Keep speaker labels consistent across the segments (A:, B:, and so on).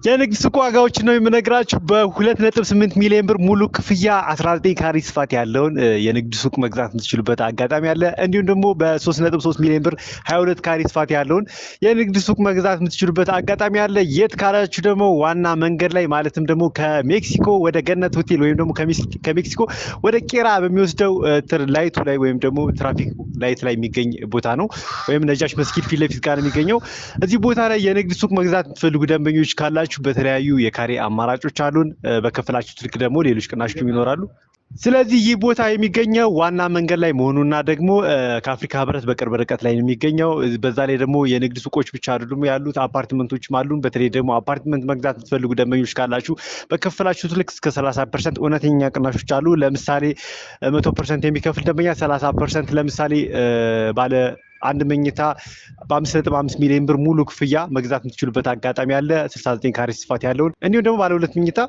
A: የንግድ ሱቅ ዋጋዎችን ነው የምነግራችሁ። በ2.8 ሚሊዮን ብር ሙሉ ክፍያ 19 ካሬ ስፋት ያለውን የንግድ ሱቅ መግዛት የምትችሉበት አጋጣሚ አለ። እንዲሁም ደግሞ በ3.3 ሚሊዮን ብር 22 ካሬ ስፋት ያለውን የንግድ ሱቅ መግዛት የምትችሉበት አጋጣሚ አለ። የት ካላችሁ ደግሞ ዋና መንገድ ላይ ማለትም ደግሞ ከሜክሲኮ ወደ ገነት ሆቴል ወይም ደግሞ ከሜክሲኮ ወደ ቄራ በሚወስደው ላይቱ ላይ ወይም ደግሞ ትራፊክ ላይት ላይ የሚገኝ ቦታ ነው። ወይም ነጃሽ መስጊድ ፊት ለፊት ጋር የሚገኘው እዚህ ቦታ ላይ የንግድ ሱቅ መግዛት የምትፈልጉ ደንበኞች ካላችሁ በተለያዩ የካሬ አማራጮች አሉን። በከፈላችሁት ልክ ደግሞ ሌሎች ቅናሾችም ይኖራሉ። ስለዚህ ይህ ቦታ የሚገኘው ዋና መንገድ ላይ መሆኑና ደግሞ ከአፍሪካ ህብረት በቅርብ ርቀት ላይ የሚገኘው በዛ ላይ ደግሞ የንግድ ሱቆች ብቻ አይደሉም ያሉት፣ አፓርትመንቶችም አሉን። በተለይ ደግሞ አፓርትመንት መግዛት የምትፈልጉ ደንበኞች ካላችሁ በከፈላችሁት ልክ እስከ 30% እውነተኛ ቅናሾች አሉ። ለምሳሌ 100% የሚከፍል ደንበኛ 30% ለምሳሌ ባለ አንድ መኝታ በ5.5 ሚሊዮን ብር ሙሉ ክፍያ መግዛት የምትችሉበት አጋጣሚ አለ። 69 ካሬ ስፋት ያለውን እንዲሁም ደግሞ ባለ ሁለት መኝታ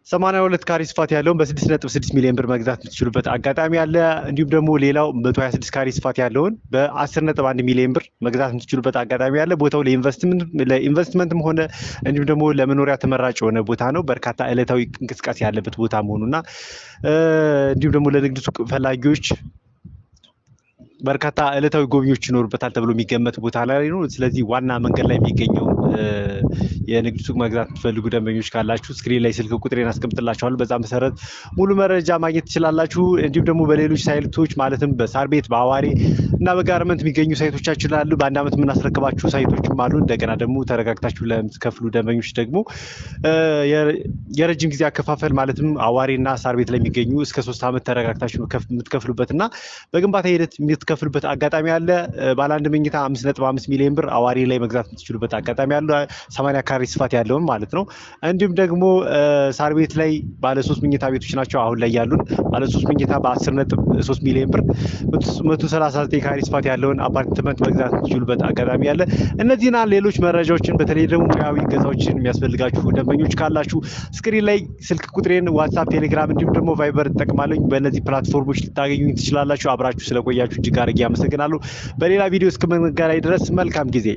A: 82 ካሬ ስፋት ያለውን በ6.6 ሚሊዮን ብር መግዛት የምትችሉበት አጋጣሚ አለ። እንዲሁም ደግሞ ሌላው 126 ካሬ ስፋት ያለውን በ10.1 ሚሊዮን ብር መግዛት የምትችሉበት አጋጣሚ አለ። ቦታው ለኢንቨስትመንትም ሆነ እንዲሁም ደግሞ ለመኖሪያ ተመራጭ የሆነ ቦታ ነው። በርካታ ዕለታዊ እንቅስቃሴ ያለበት ቦታ መሆኑና እንዲሁም ደግሞ ለንግድ ሱቅ ፈላጊዎች በርካታ ዕለታዊ ጎብኚዎች ይኖሩበታል ተብሎ የሚገመት ቦታ ላይ ነው። ስለዚህ ዋና መንገድ ላይ የሚገኘው የንግድ ሱቅ መግዛት የምትፈልጉ ደንበኞች ካላችሁ ስክሪን ላይ ስልክ ቁጥሬን አስቀምጥላችኋለሁ። በዛ መሰረት ሙሉ መረጃ ማግኘት ትችላላችሁ። እንዲሁም ደግሞ በሌሎች ሳይቶች ማለትም በሳር ቤት፣ በአዋሬ እና በጋርመንት የሚገኙ ሳይቶቻችን አሉ። በአንድ ዓመት የምናስረክባችሁ ሳይቶችም አሉ። እንደገና ደግሞ ተረጋግታችሁ ለምትከፍሉ ደንበኞች ደግሞ የረጅም ጊዜ አከፋፈል ማለትም አዋሬና ሳር ቤት ላይ የሚገኙ እስከ 3 ዓመት ተረጋግታችሁ የምትከፍሉበትና በግንባታ ሂደት የምትከፍሉበት አጋጣሚ አለ። ባለ አንድ መኝታ 5.5 ሚሊዮን ብር አዋሬ ላይ መግዛት የምትችሉበት አጋጣሚ አለ። 80 ካሬ ስፋት ያለውን ማለት ነው። እንዲሁም ደግሞ ሳር ቤት ላይ ባለ 3 መኝታ ቤቶች ናቸው አሁን ላይ ያሉን። ባለ 3 መኝታ በ10.3 ሚሊዮን ብር 139 ካሬ ስፋት ያለውን አፓርትመንት መግዛት የምትችሉበት አጋጣሚ አለ። እነዚህና ሌሎች መረጃዎችን በተለይ ደግሞ ሙያዊ ገዛዎችን የሚያስፈልጋችሁ ደንበኞች ካላችሁ ስክሪን ላይ ስልክ ቁጥሬን፣ ዋትሳፕ፣ ቴሌግራም እንዲሁም ደግሞ ቫይበር እጠቅማለሁ። በእነዚህ ፕላትፎርሞች ልታገኙኝ ትችላላችሁ። አብራችሁ ስለቆያችሁ እጅግ አድርጌ አመሰግናለሁ። በሌላ ቪዲዮ እስከምንገናኝ ድረስ መልካም ጊዜ